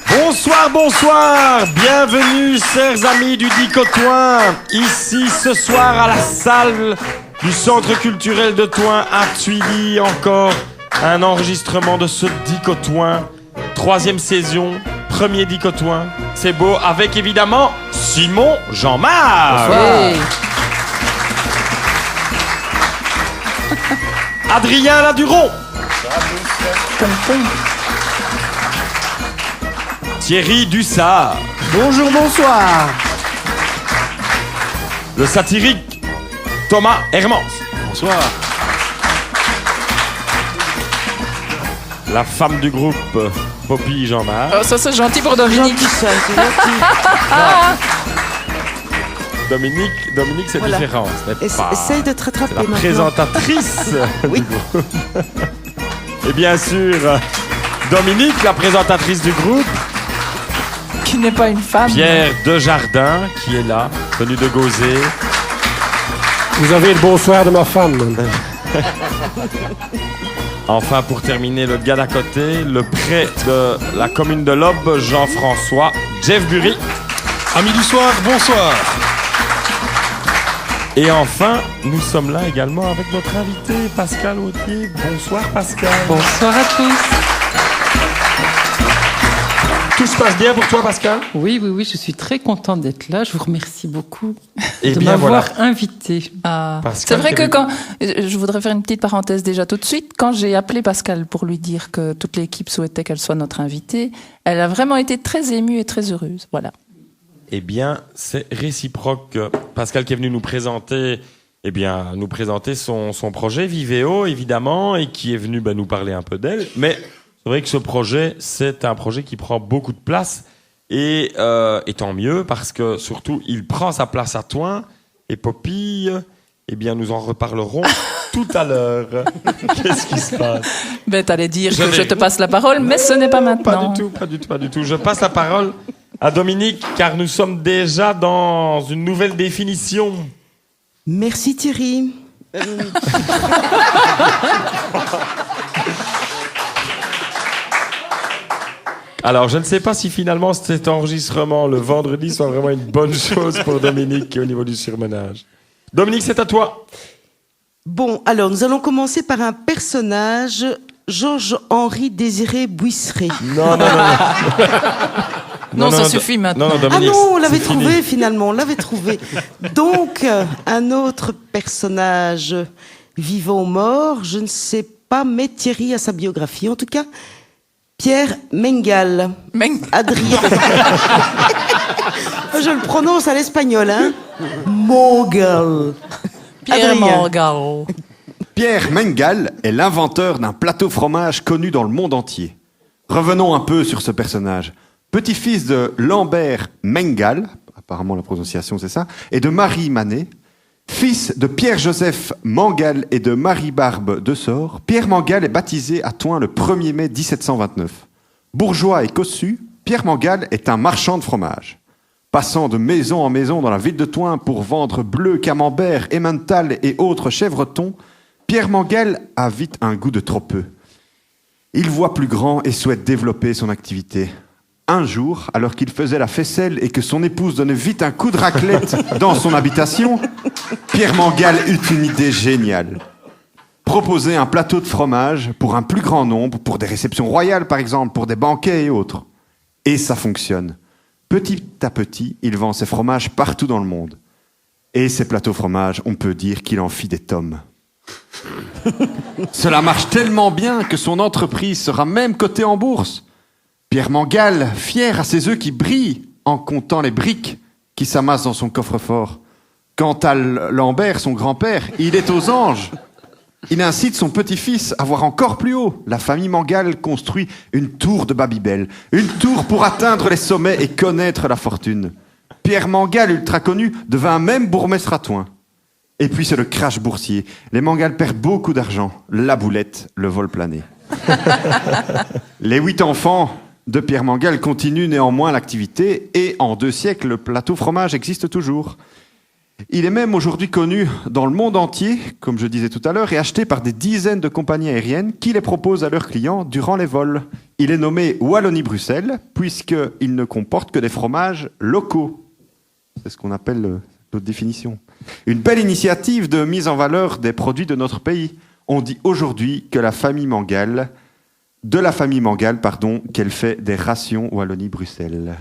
Bonsoir, bonsoir, bienvenue chers amis du Dicotoin, ici ce soir à la salle du Centre culturel de Thoin à Thuilly, encore un enregistrement de ce Dicotoin, 3e saison, premier Dicotoin, c'est beau, avec évidemment Simon Jean-Marc. Hey. Adrien Laduron. Thierry Dussard. Bonjour, bonsoir. Le satirique Thomas Hermans. Bonsoir. La femme du groupe Poppy Jean-Marc. Oh, ça c'est gentil pour Dominique. Dominique, c'est Voilà. différent. Essaye de te rattraper La maintenant. présentatrice Oui. du groupe. Et bien sûr, Dominique, la présentatrice du groupe. Qui n'est pas une femme. Pierre Desjardins, qui est là, venu de Gauzé. Vous avez le bonsoir de ma femme. Enfin, pour terminer, le gars d'à côté, le pré de la commune de l'Aube, Jean-François Jeff Bury. Amis du soir, bonsoir. Et enfin, nous sommes là également avec notre invité, Pascal Autier. Bonsoir, Pascal. Bonsoir à tous. Tout se passe bien pour toi, Pascal? Oui, je suis très contente d'être là. Je vous remercie beaucoup Eh de bien, m'avoir voilà. invité. Ah. Pascal C'est vrai qui que avait- quand... Je voudrais faire une petite parenthèse déjà tout de suite. Quand j'ai appelé Pascal pour lui dire que toute l'équipe souhaitait qu'elle soit notre invitée, elle a vraiment été très émue et très heureuse. Voilà. Eh bien, c'est réciproque. Pascal qui est venu nous présenter, nous présenter son projet Vivéo, évidemment, et qui est venu nous parler un peu d'elle. Mais c'est vrai que ce projet, c'est un projet qui prend beaucoup de place. Et tant mieux, parce que surtout, il prend sa place à Thoin. Et Poppy, nous en reparlerons tout à l'heure. Qu'est-ce qui se passe? Ben, t'allais dire Je que vais- je te passe la parole, mais ce n'est pas maintenant. Pas du tout. Je passe la parole à Dominique, car nous sommes déjà dans une nouvelle définition. Merci Thierry. Alors, je ne sais pas si finalement cet enregistrement le vendredi soit vraiment une bonne chose pour Dominique au niveau du surmenage. Dominique, c'est à toi. Bon, alors nous allons commencer par un personnage, Georges-Henri Désiré Buisseret. Non, ça suffit maintenant. Non, Ah Dominique, non, on l'avait c'est fini. trouvé finalement, on l'avait trouvé. Donc, un autre personnage vivant ou mort, je ne sais pas, mais Thierry a sa biographie. En tout cas, Pierre Mengal. Adrien. Je le prononce à l'espagnol, hein. Mongal. Pierre Adrien. Morgal. Pierre Mengal est l'inventeur d'un plateau fromage connu dans le monde entier. Revenons un peu sur ce personnage. Petit-fils de Lambert Mengal, apparemment la prononciation c'est ça, et de Marie Manet, fils de Pierre-Joseph Mangal et de Marie-Barbe de Sort, Pierre Mengal est baptisé à Thoin le 1er mai 1729. Bourgeois et cossu, Pierre Mengal est un marchand de fromage. Passant de maison en maison dans la ville de Thoin pour vendre bleu, camembert, emmental et autres chèvretons, Pierre Mengal a vite un goût de trop peu. Il voit plus grand et souhaite développer son activité. Un jour, alors qu'il faisait la faisselle et que son épouse donnait vite un coup de raclette dans son habitation, Pierre Mengal eut une idée géniale. Proposer un plateau de fromage pour un plus grand nombre, pour des réceptions royales par exemple, pour des banquets et autres. Et ça fonctionne. Petit à petit, il vend ses fromages partout dans le monde. Et ces plateaux fromage, on peut dire qu'il en fit des tomes. Cela marche tellement bien que son entreprise sera même cotée en bourse. Pierre Mengal, fier à ses œufs qui brillent en comptant les briques qui s'amassent dans son coffre-fort. Quant à Lambert, son grand-père, il est aux anges. Il incite son petit-fils à voir encore plus haut. La famille Mengal construit une tour de Babybel, une tour pour atteindre les sommets et connaître la fortune. Pierre Mengal, ultra connu, devint même bourgmestre à Thoin. Et puis c'est le crash boursier. Les Mengal perdent beaucoup d'argent. La boulette, le vol plané. Les 8 enfants de Pierre Mengal continuent néanmoins l'activité et en 2 siècles, le plateau fromage existe toujours. Il est même aujourd'hui connu dans le monde entier, comme je disais tout à l'heure, et acheté par des dizaines de compagnies aériennes qui les proposent à leurs clients durant les vols. Il est nommé Wallonie-Bruxelles, puisqu'il ne comporte que des fromages locaux. C'est ce qu'on appelle l'autre définition. Une belle initiative de mise en valeur des produits de notre pays. On dit aujourd'hui que de la famille Mangal, qu'elle fait des rations Wallonie-Bruxelles.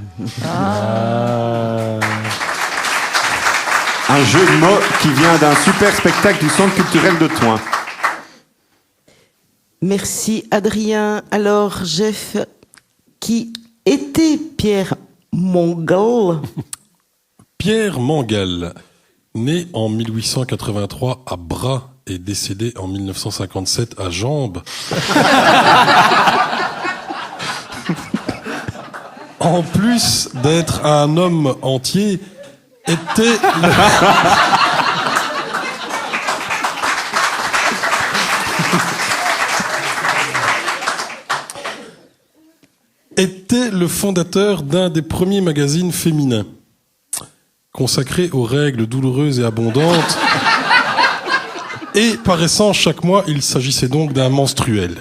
Un jeu de mots qui vient d'un super spectacle du Centre culturel de Thoin. Merci Adrien. Alors Jeff, qui était Pierre Mangal? Pierre Mangal, né en 1883 à Bras et décédé en 1957 à Jambes. En plus d'être un homme entier, était le fondateur d'un des premiers magazines féminins, consacré aux règles douloureuses et abondantes, et paraissant chaque mois, il s'agissait donc d'un menstruel.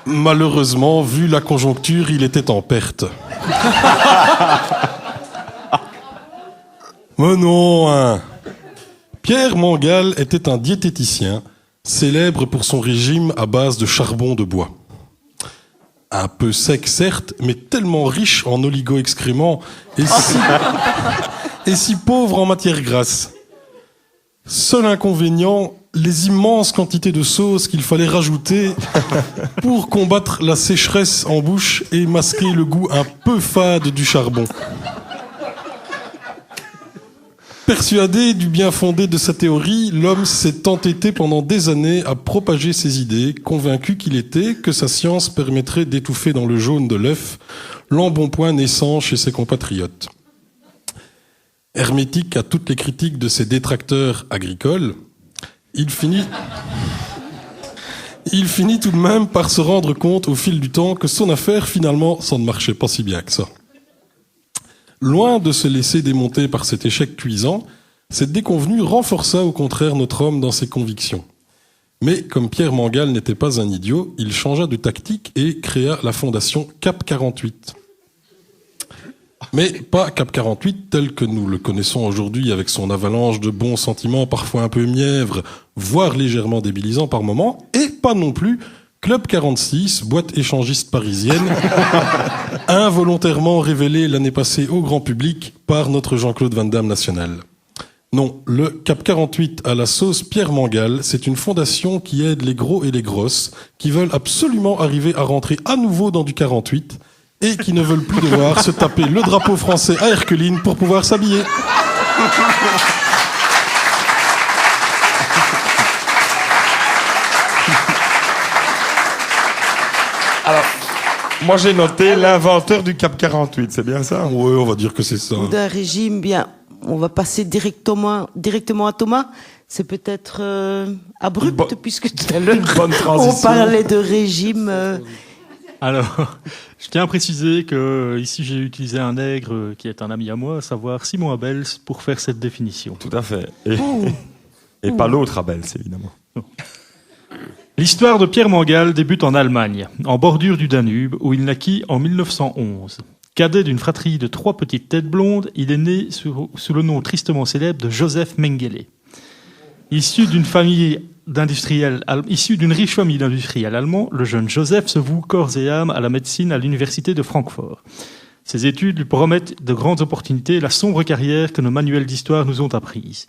Malheureusement, vu la conjoncture, il était en perte. Mais non, hein. Pierre Mangal était un diététicien, célèbre pour son régime à base de charbon de bois. Un peu sec, certes, mais tellement riche en oligo-excréments et si pauvre en matière grasse. Seul inconvénient, les immenses quantités de sauce qu'il fallait rajouter pour combattre la sécheresse en bouche et masquer le goût un peu fade du charbon. Persuadé du bien fondé de sa théorie, l'homme s'est entêté pendant des années à propager ses idées, convaincu qu'il était que sa science permettrait d'étouffer dans le jaune de l'œuf l'embonpoint naissant chez ses compatriotes. Hermétique à toutes les critiques de ses détracteurs agricoles, il finit tout de même par se rendre compte au fil du temps que son affaire, finalement, ça ne marchait pas si bien que ça. Loin de se laisser démonter par cet échec cuisant, cette déconvenue renforça au contraire notre homme dans ses convictions. Mais comme Pierre Mangal n'était pas un idiot, il changea de tactique et créa la fondation CAP 48. Mais pas CAP 48 tel que nous le connaissons aujourd'hui avec son avalanche de bons sentiments parfois un peu mièvres, voire légèrement débilisants par moments, et pas non plus Club 46, boîte échangiste parisienne, involontairement révélée l'année passée au grand public par notre Jean-Claude Van Damme national. Non, le CAP 48 à la sauce Pierre Mangal, c'est une fondation qui aide les gros et les grosses, qui veulent absolument arriver à rentrer à nouveau dans du 48, et qui ne veulent plus devoir se taper le drapeau français à Herculine pour pouvoir s'habiller. Alors, moi j'ai noté l'inventeur du CAP 48, c'est bien ça? Ouais, on va dire que c'est ça. Ou d'un régime, bien, on va passer directement à Thomas. C'est peut-être abrupt, puisque tout à l'heure, on parlait de régime... Alors, je tiens à préciser que ici j'ai utilisé un nègre qui est un ami à moi, à savoir Simon Abels, pour faire cette définition. Tout à fait. Et pas l'autre Abels, évidemment. Non. L'histoire de Pierre Mangal débute en Allemagne, en bordure du Danube, où il naquit en 1911. Cadet d'une fratrie de 3 petites têtes blondes, il est né sous le nom tristement célèbre de Joseph Mengele. Issu d'une riche famille d'industriels allemands, le jeune Joseph se voue corps et âme à la médecine à l'université de Francfort. Ses études lui promettent de grandes opportunités et la sombre carrière que nos manuels d'histoire nous ont apprise.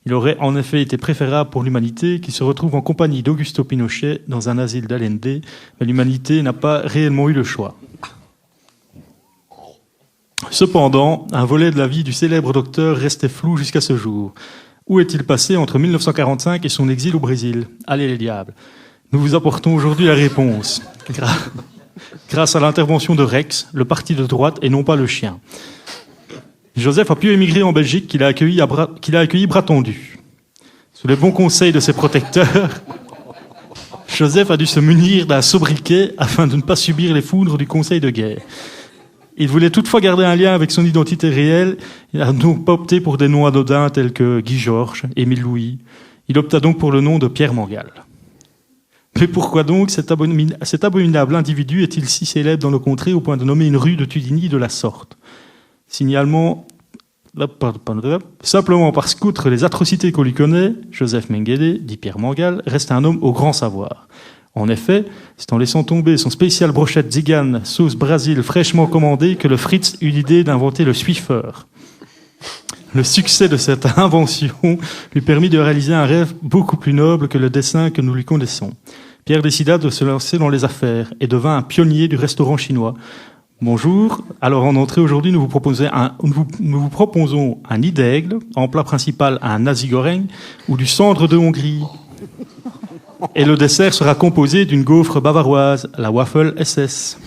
Il aurait en effet été préférable pour l'humanité qui se retrouve en compagnie d'Augusto Pinochet dans un asile d'Allende, mais l'humanité n'a pas réellement eu le choix. Cependant, un volet de la vie du célèbre docteur restait flou jusqu'à ce jour. Où est-il passé entre 1945 et son exil au Brésil? Allez les diables. Nous vous apportons aujourd'hui la réponse. Grâce à l'intervention de Rex, le parti de droite et non pas le chien. Joseph a pu émigrer en Belgique qu'il a accueilli bras tendus. Sous les bons conseils de ses protecteurs, Joseph a dû se munir d'un sobriquet afin de ne pas subir les foudres du conseil de guerre. Il voulait toutefois garder un lien avec son identité réelle. Il n'a donc pas opté pour des noms anodins tels que Guy Georges, Émile Louis. Il opta donc pour le nom de Pierre Mangal. Mais pourquoi donc cet abominable individu est-il si célèbre dans nos contrées au point de nommer une rue de Tudigny de la sorte? Signalement, simplement parce qu'outre les atrocités qu'on lui connaît, Joseph Mengele, dit Pierre Mangal, reste un homme au grand savoir. En effet, c'est en laissant tomber son spécial brochette zigane, sauce Brésil fraîchement commandée, que le Fritz eut l'idée d'inventer le Swiffer. Le succès de cette invention lui permit de réaliser un rêve beaucoup plus noble que le dessin que nous lui connaissons. Pierre décida de se lancer dans les affaires et devint un pionnier du restaurant chinois. Bonjour. Alors en entrée aujourd'hui, nous vous proposons un nid d'aigle, en plat principal un nasi goreng ou du cendre de Hongrie. Et le dessert sera composé d'une gaufre bavaroise, la Waffle SS.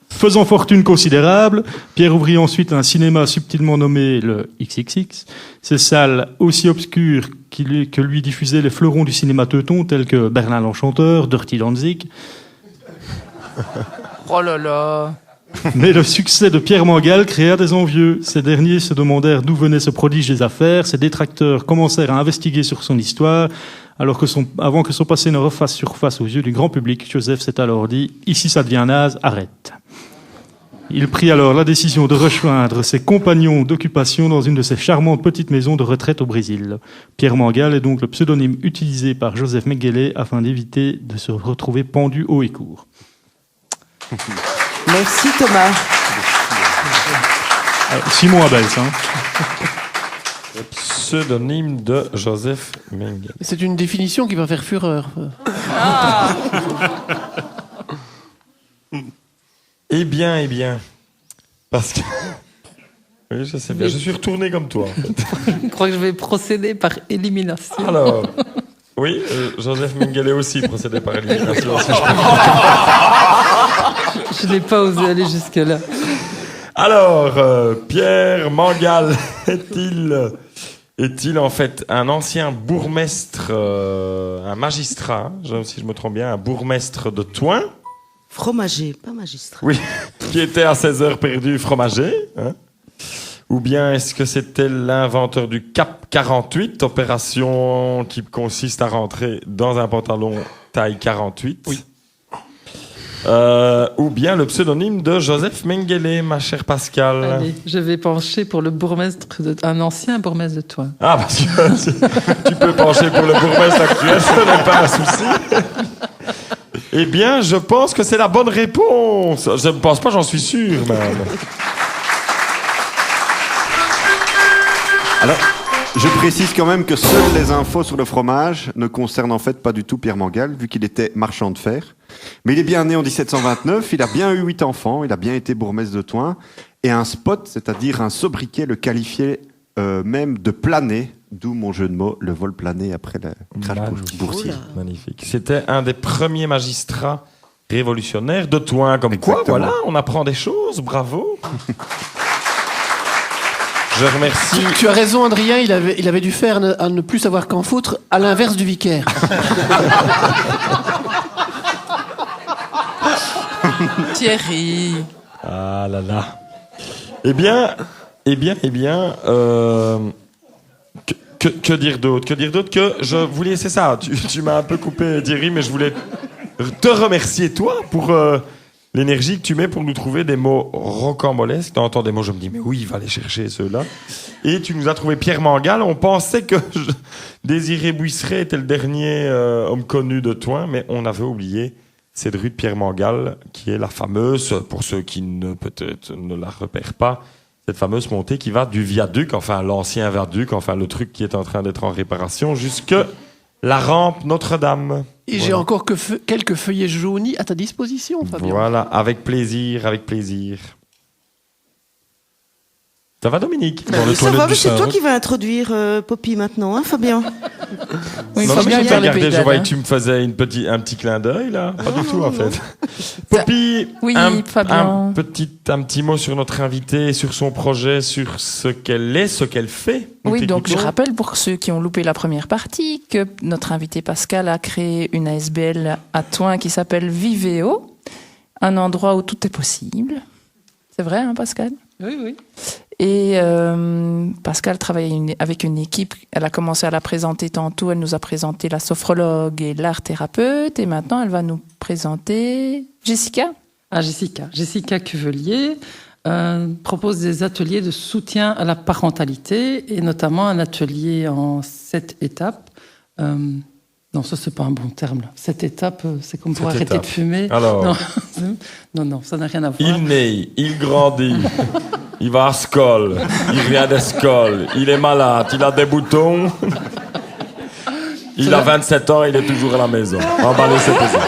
Faisant fortune considérable, Pierre ouvrit ensuite un cinéma subtilement nommé le XXX. Ces salles aussi obscures que lui diffusaient les fleurons du cinéma teuton tels que Berlin l'Enchanteur, Dirty Danzig. Oh là là. Mais le succès de Pierre Mangal créa des envieux. Ces derniers se demandèrent d'où venait ce prodige des affaires. Ses détracteurs commencèrent à investiguer sur son histoire. Avant que son passé ne refasse surface aux yeux du grand public, Joseph s'est alors dit « Ici ça devient naze, arrête ». Il prit alors la décision de rejoindre ses compagnons d'occupation dans une de ces charmantes petites maisons de retraite au Brésil. Pierre Mangal est donc le pseudonyme utilisé par Joseph Mengele afin d'éviter de se retrouver pendu haut et court. Merci Thomas. Simon Abels, hein. Pseudonyme de Joseph Mengele. C'est une définition qui va faire fureur. Eh bien. Parce que... Oui, je sais bien. Je suis retourné comme toi, en fait. Je crois que je vais procéder par élimination. Alors, oui, Joseph Mengele aussi procédait par élimination. Je n'ai pas osé aller jusque-là. Alors, Pierre Mangal est-il en fait un ancien bourgmestre, un magistrat, si je me trompe bien, un bourgmestre de Thoin? Fromager, pas magistrat. Oui, qui était à 16 heures perdu fromager, hein? Ou bien est-ce que c'était l'inventeur du Cap 48, opération qui consiste à rentrer dans un pantalon taille 48? Oui. Ou bien le pseudonyme de Joseph Mengele, ma chère Pascal. Allez, je vais pencher pour un ancien bourgmestre de Thoin. Ah, parce que tu peux pencher pour le bourgmestre actuel, ce n'est pas un souci. Eh bien, je pense que c'est la bonne réponse. Je ne pense pas, j'en suis sûr, même. Alors, je précise quand même que seules les infos sur le fromage ne concernent en fait pas du tout Pierre Mangal, vu qu'il était marchand de fer. Mais il est bien né en 1729, il a bien eu 8 enfants, il a bien été bourgmestre de Thoin, et un spot, c'est-à-dire un sobriquet, le qualifiait même de plané, d'où mon jeu de mots, le vol plané après le crash boursier. Magnifique. C'était un des premiers magistrats révolutionnaires de Thoin. Comme Exactement. quoi, voilà, on apprend des choses, bravo. Je remercie... Tu as raison, Adrien, il avait dû faire à ne plus savoir qu'en foutre, à l'inverse du vicaire. Thierry. Ah là là. Eh bien, que dire d'autre? Que je voulais, c'est ça, tu m'as un peu coupé, Thierry, mais je voulais te remercier, toi, pour l'énergie que tu mets pour nous trouver des mots rocambolesques. T'entends des mots, je me dis, mais oui, il va aller chercher ceux-là. Et tu nous as trouvé Pierre Mangal. On pensait que Désiré Buisseret était le dernier homme connu de Thoin, mais on avait oublié cette rue de Pierre Mangal, qui est la fameuse, pour ceux qui peut-être ne la repèrent pas, cette fameuse montée qui va du viaduc, enfin l'ancien viaduc, enfin le truc qui est en train d'être en réparation, jusque la rampe Notre-Dame. Et voilà. J'ai encore quelques feuillets jaunis à ta disposition, Fabien. Voilà, avec plaisir. Ça va, Dominique? Dans les Ça va, toilettes mais du c'est toi Saint-Roch. qui vas introduire Poppy maintenant, hein, Fabien? Oui, Non, Fabien mais est dans les regardez, je pédales, voyais hein. que tu me faisais un petit clin d'œil, là. Pas du tout, en fait. Poppy, Oui, un Fabien. petit mot sur notre invitée, sur son projet, sur ce qu'elle est, ce qu'elle fait. Nous Oui, donc je t'écoutons. rappelle pour ceux qui ont loupé la première partie que notre invité Pascal a créé une ASBL à Thoin qui s'appelle Vivéo un endroit où tout est possible. C'est vrai, hein, Pascal? Oui, oui. Et Pascal travaille avec une équipe. Elle a commencé à la présenter tantôt. Elle nous a présenté la sophrologue et l'art thérapeute. Et maintenant, elle va nous présenter Jessica. Ah, Jessica Cuvelier propose des ateliers de soutien à la parentalité et notamment un atelier en 7 étapes. Non, ça, c'est pas un bon terme. Là. 7 étapes, c'est comme pour arrêter de fumer. Alors, non, ça n'a rien à voir. il naît, il grandit, il va à l'école, il vient de l'école, il est malade, il a des boutons. Il a 27 ans, il est toujours à la maison. Emballé, c'est possible.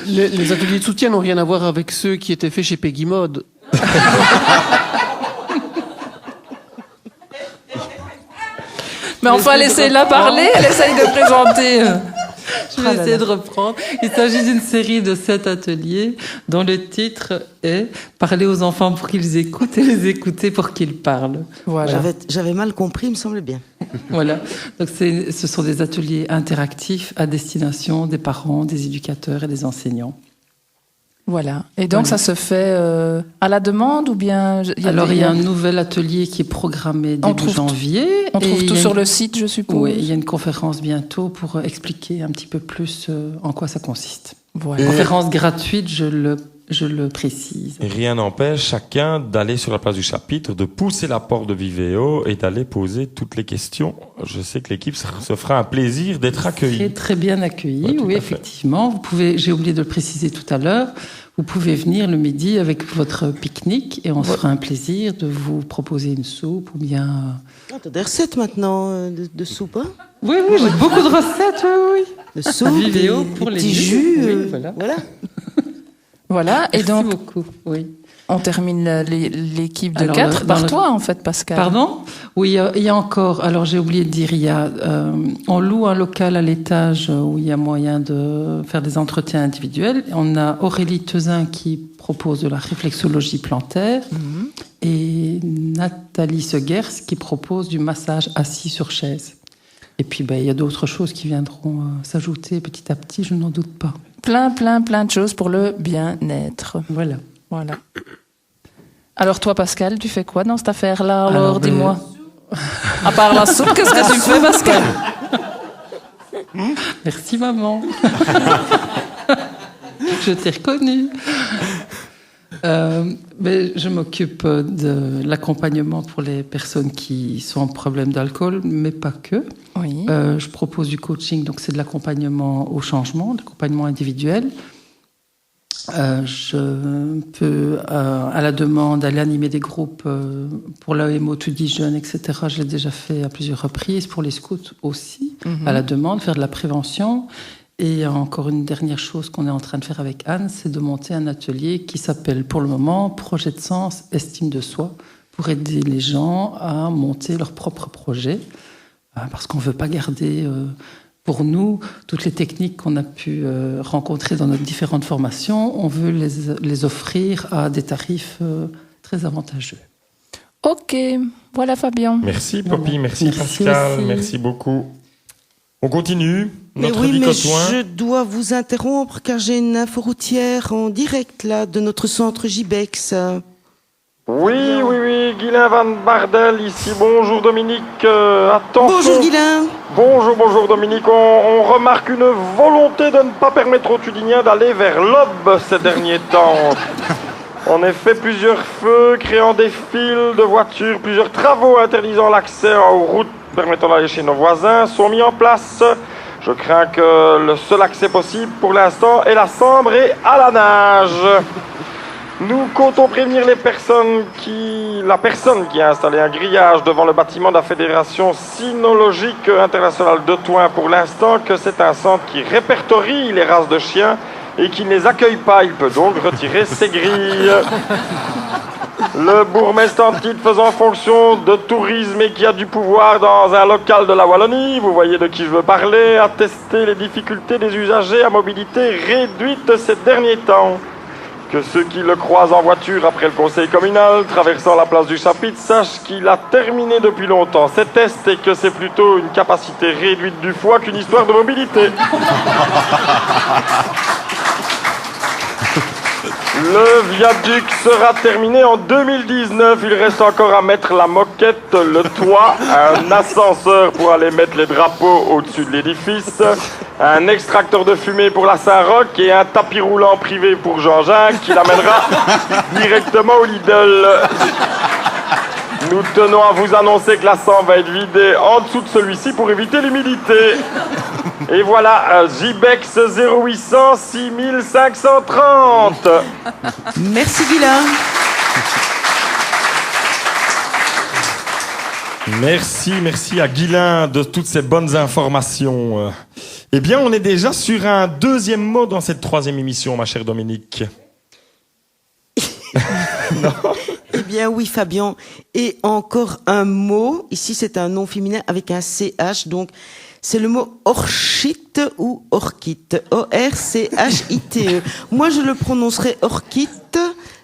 Les ateliers de soutien n'ont rien à voir avec ceux qui étaient faits chez Peggy Mode. Mais enfin, laissez-la parler. Elle essaye de présenter. Je vais essayer de reprendre. Il s'agit d'une série de 7 ateliers dont le titre est « Parler aux enfants pour qu'ils écoutent et les écouter pour qu'ils parlent ». Voilà. J'avais mal compris, il me semblait bien. Voilà. Donc ce sont des ateliers interactifs à destination des parents, des éducateurs et des enseignants. Voilà. Et donc, ça se fait à la demande ou bien... Il y a un nouvel atelier qui est programmé début janvier. On trouve tout sur le site, je suppose. Oui, il y a une conférence bientôt pour expliquer un petit peu plus en quoi ça consiste. Voilà. Conférence gratuite, je le précise. Et rien n'empêche chacun d'aller sur la place du chapitre, de pousser la porte de Vivéo et d'aller poser toutes les questions. Je sais que l'équipe se fera un plaisir d'être accueillie. Très, très bien accueilli, oui, effectivement. Vous pouvez, j'ai oublié de le préciser tout à l'heure, vous pouvez venir le midi avec votre pique-nique et on se fera un plaisir de vous proposer une soupe ou bien... Tu as des recettes maintenant de soupe, hein? Oui, j'ai beaucoup de recettes, oui. De soupe, Vivéo des pour les petits jus. Oui, voilà. Voilà, et donc beaucoup, oui. On termine l'équipe de 4 par toi, en fait, Pascal. Pardon? Oui, il y a encore, alors j'ai oublié de dire, on loue un local à l'étage où il y a moyen de faire des entretiens individuels. On a Aurélie Tezin qui propose de la réflexologie plantaire et Nathalie Segers qui propose du massage assis sur chaise. Et puis, il y a d'autres choses qui viendront s'ajouter petit à petit, je n'en doute pas. Plein de choses pour le bien-être. Voilà. Alors toi, Pascal, tu fais quoi dans cette affaire-là? Alors, dis-moi. À part la soupe, qu'est-ce que tu fais, Pascal? Merci, maman. Je t'ai reconnue. Je m'occupe de l'accompagnement pour les personnes qui sont en problème d'alcool, mais pas que. Oui. Je propose du coaching, donc c'est de l'accompagnement au changement, de l'accompagnement individuel. Je peux, à la demande, aller animer des groupes pour l'AEMO, tout dit jeune, etc. Je l'ai déjà fait à plusieurs reprises, pour les scouts aussi, à la demande, faire de la prévention. Et encore une dernière chose qu'on est en train de faire avec Anne, c'est de monter un atelier qui s'appelle pour le moment Projet de sens, estime de soi, pour aider les gens à monter leur propre projet. Parce qu'on ne veut pas garder pour nous toutes les techniques qu'on a pu rencontrer dans nos différentes formations. On veut les offrir à des tarifs très avantageux. Ok, voilà Fabien. Merci Poppy, merci Pascal, aussi. merci beaucoup. On continue. Mais Notre oui, mais bicotoin. je dois vous interrompre car j'ai une info routière en direct là de notre centre Gibex. Oui, Guylain Van Bardel ici. Bonjour Dominique. Attention. Bonjour Guylain. Bonjour Dominique. On remarque une volonté de ne pas permettre aux Tudiniens d'aller vers l'Aube ces derniers temps. En effet, plusieurs feux créant des files de voitures, plusieurs travaux interdisant l'accès aux routes permettant d'aller chez nos voisins sont mis en place. Je crains que le seul accès possible pour l'instant est la Sambre et à la nage. Nous comptons prévenir la personne qui a installé un grillage devant le bâtiment de la Fédération Cynologique Internationale de Thouin pour l'instant que c'est un centre qui répertorie les races de chiens et qui ne les accueille pas. Il peut donc retirer ses grilles. Le bourgmestre en titre faisant fonction de tourisme et qui a du pouvoir dans un local de la Wallonie, vous voyez de qui je veux parler, a testé les difficultés des usagers à mobilité réduite ces derniers temps. Que ceux qui le croisent en voiture après le conseil communal, traversant la place du chapitre, sachent qu'il a terminé depuis longtemps ses tests et que c'est plutôt une capacité réduite du foie qu'une histoire de mobilité. Le viaduc sera terminé en 2019. Il reste encore à mettre la moquette, le toit, un ascenseur pour aller mettre les drapeaux au-dessus de l'édifice, un extracteur de fumée pour la Saint-Roch et un tapis roulant privé pour Jean-Jacques qui l'amènera directement au Lidl. Nous tenons à vous annoncer que la cendre va être vidée en dessous de celui-ci pour éviter l'humidité. Et voilà, JBEX 0800 6530. Merci Guylain. Merci à Guylain de toutes ces bonnes informations. Eh bien, on est déjà sur un deuxième mot dans cette troisième émission, ma chère Dominique. Non. Eh bien oui Fabien, et encore un mot, ici c'est un nom féminin avec un CH, donc c'est le mot orchite ou orchite, O-R-C-H-I-T-E. Moi je le prononcerai orchite,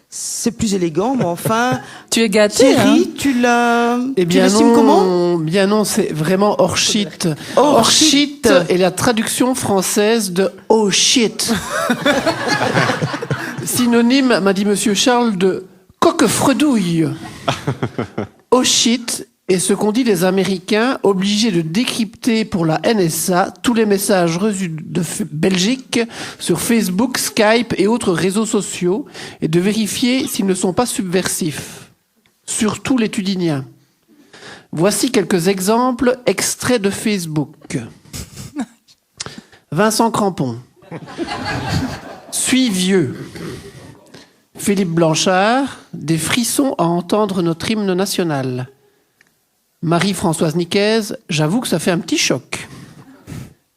c'est plus élégant, mais enfin... Tu es gâté, Thierry, tu l'as... Eh bien tu l'estimes comment? bien non, c'est vraiment orchite. Orchite. Orchite est la traduction française de oh shit. Synonyme, m'a dit Monsieur Charles, de coquefredouille. Oh shit est ce qu'ont dit les Américains, obligés de décrypter pour la NSA tous les messages reçus de Belgique sur Facebook, Skype et autres réseaux sociaux et de vérifier s'ils ne sont pas subversifs. Surtout les Tudiniens. Voici quelques exemples extraits de Facebook. Vincent Crampon. Suis vieux. Philippe Blanchard, des frissons à entendre notre hymne national. Marie-Françoise Niquez, j'avoue que ça fait un petit choc.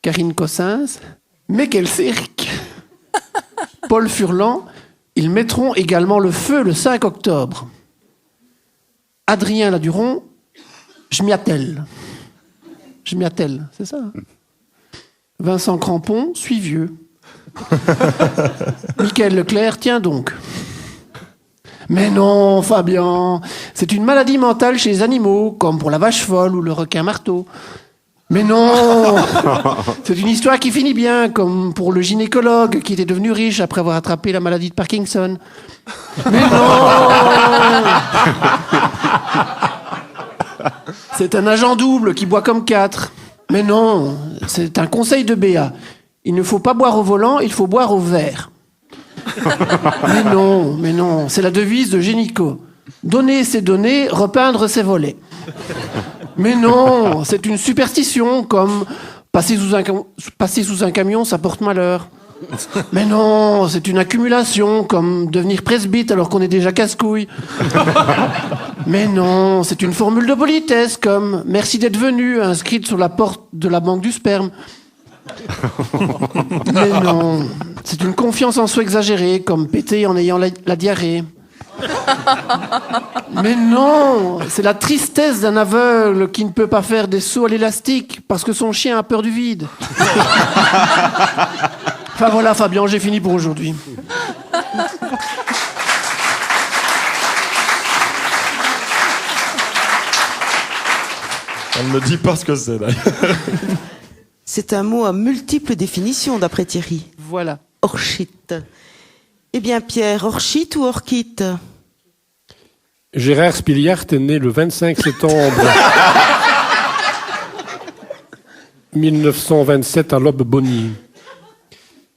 Karine Cossens, mais quel cirque. Paul Furlan, ils mettront également le feu le 5 octobre. Adrien Laduron, je m'y attelle. Je m'y attelle, c'est ça. Vincent Crampon, suis vieux. Michael Leclerc, tiens donc. Mais non, Fabien, c'est une maladie mentale chez les animaux, comme pour la vache folle ou le requin marteau. Mais non, c'est une histoire qui finit bien, comme pour le gynécologue qui était devenu riche après avoir attrapé la maladie de Parkinson. Mais non, c'est un agent double qui boit comme 4. Mais non, c'est un conseil de Béat. Il ne faut pas boire au volant, il faut boire au verre. Mais non, c'est la devise de Génico. Donner ses données, repeindre ses volets. Mais non, c'est une superstition, comme passer sous un camion, ça porte malheur. Mais non, c'est une accumulation, comme devenir presbyte alors qu'on est déjà casse-couille. Mais non, c'est une formule de politesse, comme merci d'être venu, inscrite sur la porte de la banque du sperme. Mais non, c'est une confiance en soi exagérée, comme péter en ayant la diarrhée. Mais non, c'est la tristesse d'un aveugle qui ne peut pas faire des sauts à l'élastique parce que son chien a peur du vide. Enfin voilà Fabien, j'ai fini pour aujourd'hui. On ne me dit pas ce que c'est d'ailleurs. C'est un mot à multiples définitions d'après Thierry. Voilà. Orchite. Eh bien Pierre, orchite ou orchite? Gérard Spiliart est né le 25 septembre 1927 à Lobbes-Bonny.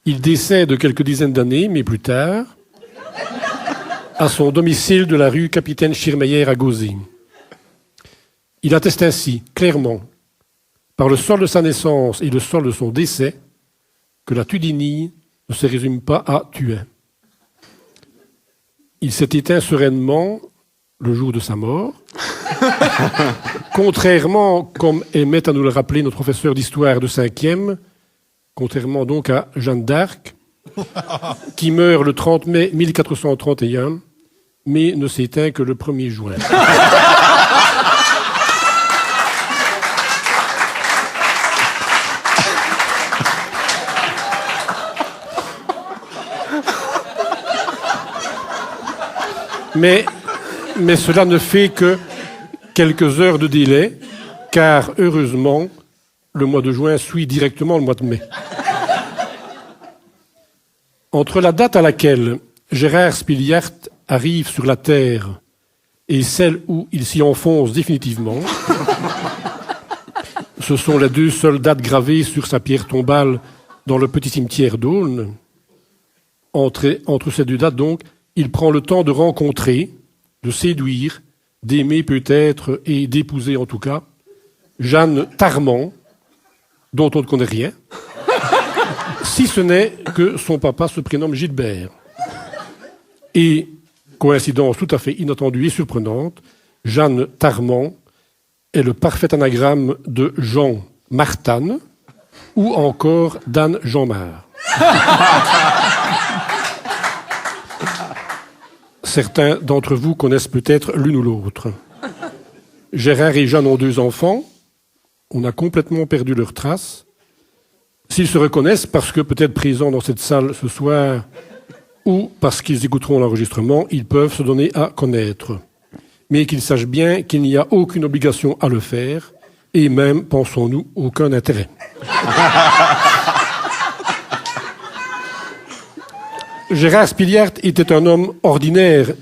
Il décède quelques dizaines d'années, mais plus tard, à son domicile de la rue Capitaine Schirmeyer à Gauzy. Il atteste ainsi, clairement, par le sol de sa naissance et le sol de son décès, que la Tudinie ne se résume pas à Thuin. Il s'est éteint sereinement le jour de sa mort, contrairement, comme aimait à nous le rappeler notre professeur d'histoire de 5e, contrairement donc à Jeanne d'Arc, qui meurt le 30 mai 1431, mais ne s'éteint que le 1er juin. Mais cela ne fait que quelques heures de délai, car heureusement, le mois de juin suit directement le mois de mai. Entre la date à laquelle Gérard Spiliart arrive sur la Terre et celle où il s'y enfonce définitivement, ce sont les 2 seules dates gravées sur sa pierre tombale dans le petit cimetière d'Aulne. Entre ces 2 dates, donc, il prend le temps de rencontrer, de séduire, d'aimer peut-être et d'épouser en tout cas, Jeanne Tarmand, dont on ne connaît rien, si ce n'est que son papa se prénomme Gilbert. Et, coïncidence tout à fait inattendue et surprenante, Jeanne Tarmand est le parfait anagramme de Jean Martane ou encore d'Anne Jean-Mart. Certains d'entre vous connaissent peut-être l'une ou l'autre. Gérard et Jeanne ont 2 enfants. On a complètement perdu leurs traces. S'ils se reconnaissent, parce que peut-être présents dans cette salle ce soir, ou parce qu'ils écouteront l'enregistrement, ils peuvent se donner à connaître. Mais qu'ils sachent bien qu'il n'y a aucune obligation à le faire, et même, pensons-nous, aucun intérêt. Gérard Spiliart était un homme ordinaire.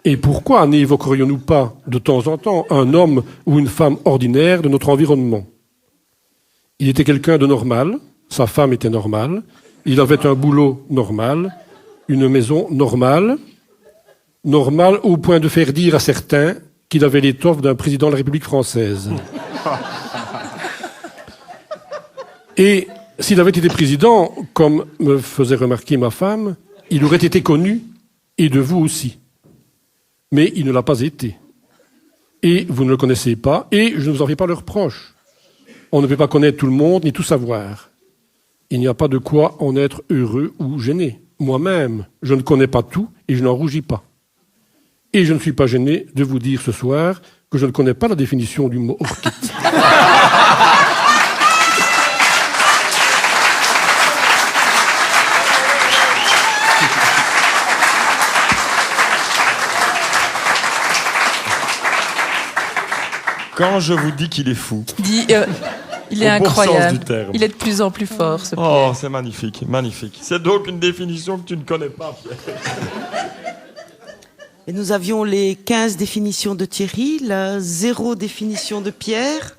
Et pourquoi n'évoquerions-nous pas, de temps en temps, un homme ou une femme ordinaire de notre environnement? Il était quelqu'un de normal, sa femme était normale, il avait un boulot normal, une maison normale, normale au point de faire dire à certains qu'il avait l'étoffe d'un président de la République française. Et s'il avait été président, comme me faisait remarquer ma femme, il aurait été connu, et de vous aussi. Mais il ne l'a pas été. Et vous ne le connaissez pas, et je ne vous en fais pas le reproche. On ne peut pas connaître tout le monde, ni tout savoir. Il n'y a pas de quoi en être heureux ou gêné. Moi-même, je ne connais pas tout, et je n'en rougis pas. Et je ne suis pas gêné de vous dire ce soir que je ne connais pas la définition du mot orchite. Quand je vous dis qu'il est fou. Il est Au bon sens incroyable. du terme. Il est de plus en plus fort, ce Pierre. Oh, c'est magnifique, magnifique. C'est donc une définition que tu ne connais pas, Pierre. Et nous avions les 15 définitions de Thierry, la 0 définition de Pierre.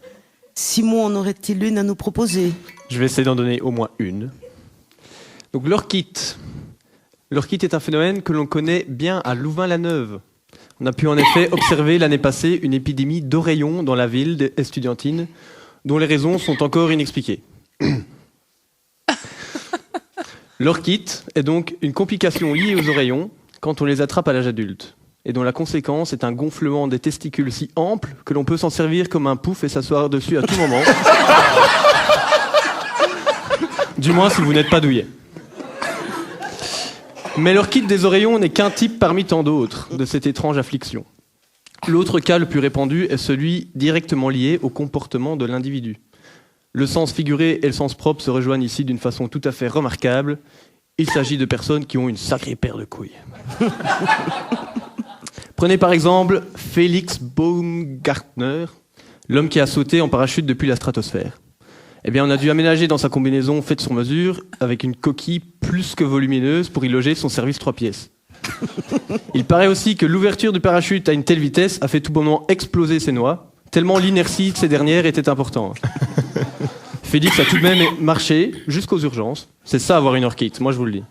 Simon en aurait-il une à nous proposer? Je vais essayer d'en donner au moins une. Donc l'orchite. L'orchite est un phénomène que l'on connaît bien à Louvain-la-Neuve. On a pu en effet observer l'année passée une épidémie d'oreillons dans la ville estudiantine, dont les raisons sont encore inexpliquées. L'orchite est donc une complication liée aux oreillons quand on les attrape à l'âge adulte, et dont la conséquence est un gonflement des testicules si ample que l'on peut s'en servir comme un pouf et s'asseoir dessus à tout moment. Du moins si vous n'êtes pas douillet. Mais l'orchite des oreillons n'est qu'un type parmi tant d'autres de cette étrange affliction. L'autre cas le plus répandu est celui directement lié au comportement de l'individu. Le sens figuré et le sens propre se rejoignent ici d'une façon tout à fait remarquable. Il s'agit de personnes qui ont une sacrée paire de couilles. Prenez par exemple Félix Baumgartner, l'homme qui a sauté en parachute depuis la stratosphère. Eh bien, on a dû aménager dans sa combinaison faite sur mesure, avec une coquille plus que volumineuse pour y loger son service 3 pièces. Il paraît aussi que l'ouverture du parachute à une telle vitesse a fait tout bonnement exploser ses noix, tellement l'inertie de ces dernières était importante. Félix a tout de même marché jusqu'aux urgences. C'est ça avoir une orchite, moi je vous le dis.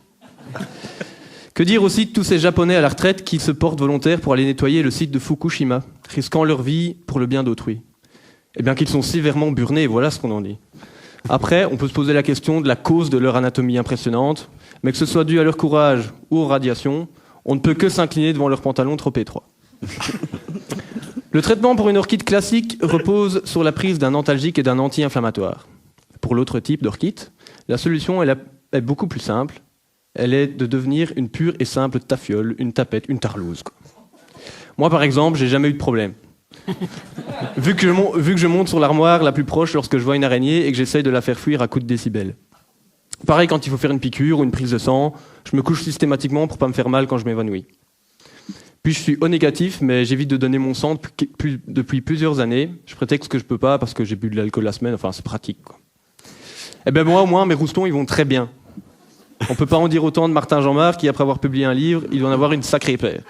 Que dire aussi de tous ces Japonais à la retraite qui se portent volontaires pour aller nettoyer le site de Fukushima, risquant leur vie pour le bien d'autrui? Eh bien qu'ils sont sévèrement burnés, voilà ce qu'on en dit. Après, on peut se poser la question de la cause de leur anatomie impressionnante, mais que ce soit dû à leur courage ou aux radiations, on ne peut que s'incliner devant leurs pantalons trop étroits. Le traitement pour une orchite classique repose sur la prise d'un antalgique et d'un anti-inflammatoire. Pour l'autre type d'orchite, la solution est beaucoup plus simple. Elle est de devenir une pure et simple tafiole, une tapette, une tarlouse, quoi. Moi, par exemple, j'ai jamais eu de problème. Vu que je monte sur l'armoire la plus proche lorsque je vois une araignée et que j'essaye de la faire fuir à coups de décibels. Pareil quand il faut faire une piqûre ou une prise de sang, je me couche systématiquement pour pas me faire mal quand je m'évanouis. Puis je suis O négatif, mais j'évite de donner mon sang depuis plusieurs années. Je prétexte que je peux pas parce que j'ai bu de l'alcool la semaine. Enfin, c'est pratique, quoi. Eh ben moi, au moins, mes roustons, ils vont très bien. On peut pas en dire autant de Martin Jean-Marc qui, après avoir publié un livre, il doit en avoir une sacrée paire.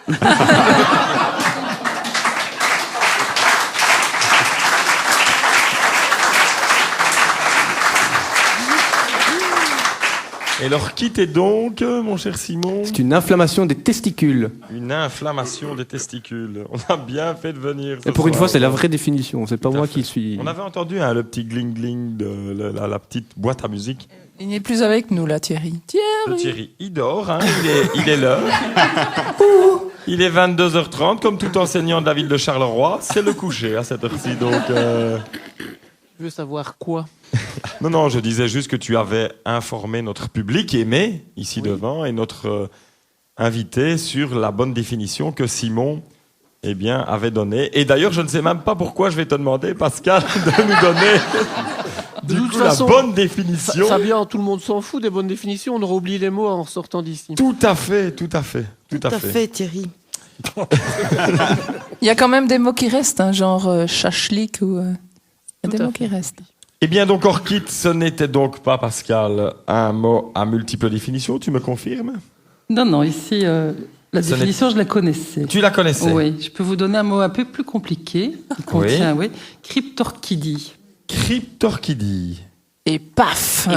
Et leur kit est donc, mon cher Simon? C'est une inflammation des testicules. Une inflammation des testicules. On a bien fait de venir. Et pour une fois, c'est la vraie définition. C'est pas moi qui suis. On avait entendu le petit gling-gling de la petite boîte à musique. Il n'est plus avec nous, là, Thierry. Le Thierry, il dort, hein, il est là. Il est 22h30, comme tout enseignant de la ville de Charleroi. C'est le coucher à cette heure-ci, donc... Je veux savoir quoi? Non, je disais juste que tu avais informé notre public aimé, ici devant, et notre invité sur la bonne définition que Simon avait donnée. Et d'ailleurs, je ne sais même pas pourquoi je vais te demander, Pascal, de nous donner De toute façon, la bonne définition. Fabien, tout le monde s'en fout des bonnes définitions. On aura oublié les mots en sortant d'ici. Tout à fait. Tout à fait, Thierry. Il y a quand même des mots qui restent, hein, genre chachlik ou... Il y a des mots qui restent. Eh bien, donc, Orchid, ce n'était donc pas, Pascal, un mot à multiples définitions, tu me confirmes? Non, ici, la définition, je la connaissais. Tu la connaissais? Oui, je peux vous donner un mot un peu plus compliqué. Il contient, cryptorchidie. Cryptorchidie. Et paf.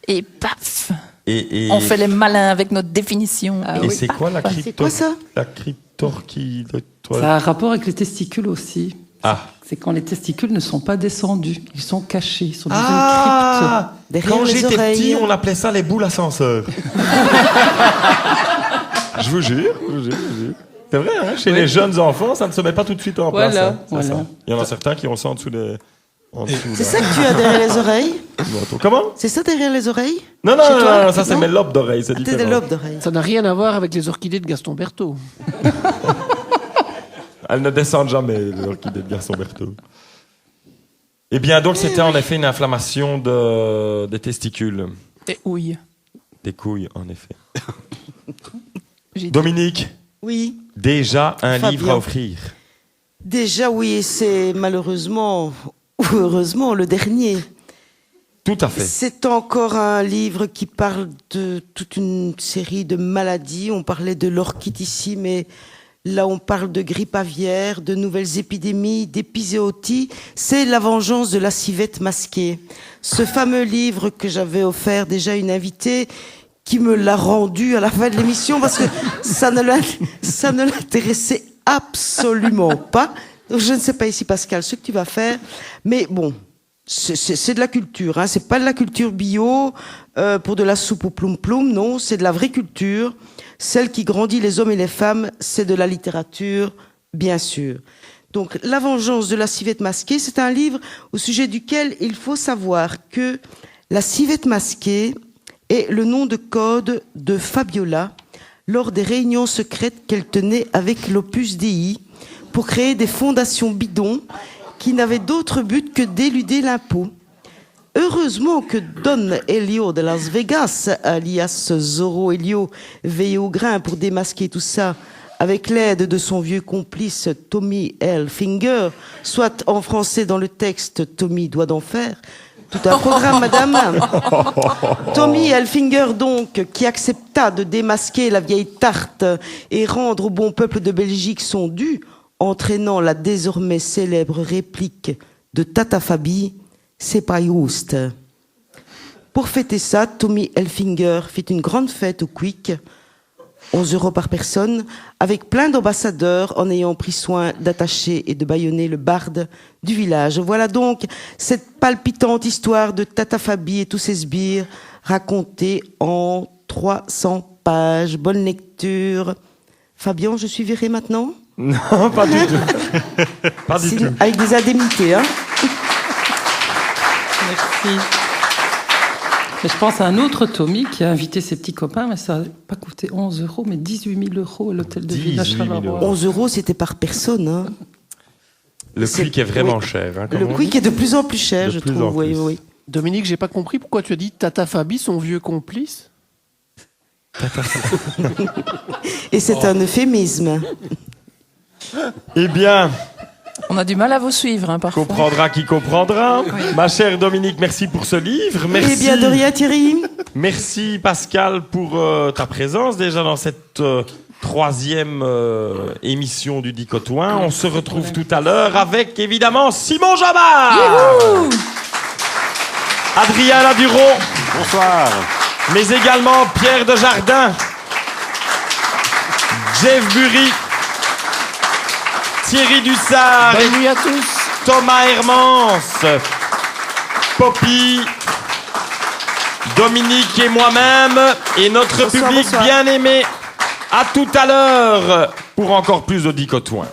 Et paf. Et On fait les malins avec notre définition. Et c'est quoi la C'est quoi ça? La cryptorchidie. Ça a un rapport avec les testicules aussi. Ah. C'est quand les testicules ne sont pas descendus. Ils sont cachés. Ils sont dans une crypte. Derrière Quand les j'étais oreilles. petit, on appelait ça les boules ascenseurs. Je vous jure. C'est vrai, hein, chez les jeunes enfants, ça ne se met pas tout de suite en place. Hein, voilà. ça. Il y en a certains qui ont ça en dessous des... C'est ça que tu as derrière les oreilles? Comment? C'est ça derrière les oreilles? Non, Chez toi? ça c'est mes lobes d'oreilles, c'est T'es différent. des lobes d'oreilles. Ça n'a rien à voir avec les orchidées de Gaston Berthaud. Elles ne descendent jamais, les orchidées de Gaston Berthaud. Eh bien, donc, c'était en effet une inflammation des testicules. Des houilles. Des couilles, en effet. J'ai dit. Dominique, Oui. déjà un Fabien. livre à offrir. Déjà, oui, et c'est malheureusement ou heureusement le dernier. Tout à fait. C'est encore un livre qui parle de toute une série de maladies. On parlait de l'orchite ici, mais là on parle de grippe aviaire, de nouvelles épidémies, d'épizootie. C'est La vengeance de la civette masquée. Ce fameux livre que j'avais offert déjà à une invitée qui me l'a rendu à la fin de l'émission parce que ça ne l'intéressait absolument pas. Donc, je ne sais pas ici, Pascal, ce que tu vas faire, mais bon, c'est de la culture, hein. C'est pas de la culture bio pour de la soupe au ploum-ploum, non, c'est de la vraie culture, celle qui grandit les hommes et les femmes, c'est de la littérature, bien sûr. Donc, La vengeance de la civette masquée, c'est un livre au sujet duquel il faut savoir que la civette masquée est le nom de code de Fabiola lors des réunions secrètes qu'elle tenait avec l'Opus Dei pour créer des fondations bidons qui n'avaient d'autre but que d'éluder l'impôt. Heureusement que Don Helio de Las Vegas, alias Zorro Helio, veillait au grain pour démasquer tout ça avec l'aide de son vieux complice Tommy Hilfiger, soit en français dans le texte Tommy doigt d'enfer. Tout un programme, madame. Tommy Hilfiger, donc, qui accepta de démasquer la vieille tarte et rendre au bon peuple de Belgique son dû, entraînant la désormais célèbre réplique de Tata Fabi, c'est pas juste. Pour fêter ça, Tommy Hilfiger fit une grande fête au Quick, 11 € par personne, avec plein d'ambassadeurs en ayant pris soin d'attacher et de bâillonner le barde du village. Voilà donc cette palpitante histoire de Tata Fabi et tous ses sbires racontée en 300 pages. Bonne lecture. Fabien, je suis viré maintenant? Non, pas du tout. Pas du tout. Avec des indemnités, hein. Merci. Mais je pense à un autre Tommy qui a invité ses petits copains, mais ça n'a pas coûté 11 €, mais 18 000 € à l'hôtel de ville à 18 000 Charleroi. 11 €, c'était par personne, hein. Le Quick est vraiment oui. cher. Hein, Le Quick est de plus en plus cher, De je plus trouve. en Oui, plus. oui. Dominique, j'ai pas compris pourquoi tu as dit Tata Fabi, son vieux complice. Et c'est un euphémisme. Eh bien, On a du mal à vous suivre, hein, parfois. comprendra qui comprendra. Ma chère Dominique, merci pour ce livre. Merci. Eh bien, de rien, Thierry. Merci Pascal pour ta présence déjà dans cette troisième émission du Dicotoin. On se retrouve tout à l'heure avec évidemment Simon Jabard, Adrien Ladureau, Bonsoir. mais également Pierre Desjardins, Jeff Bury, Thierry Dussard, Bonne nuit à tous. Thomas Hermans, Poppy, Dominique et moi-même et notre Bonsoir, public bonsoir. bien aimé. À tout à l'heure pour encore plus de Dicotoin.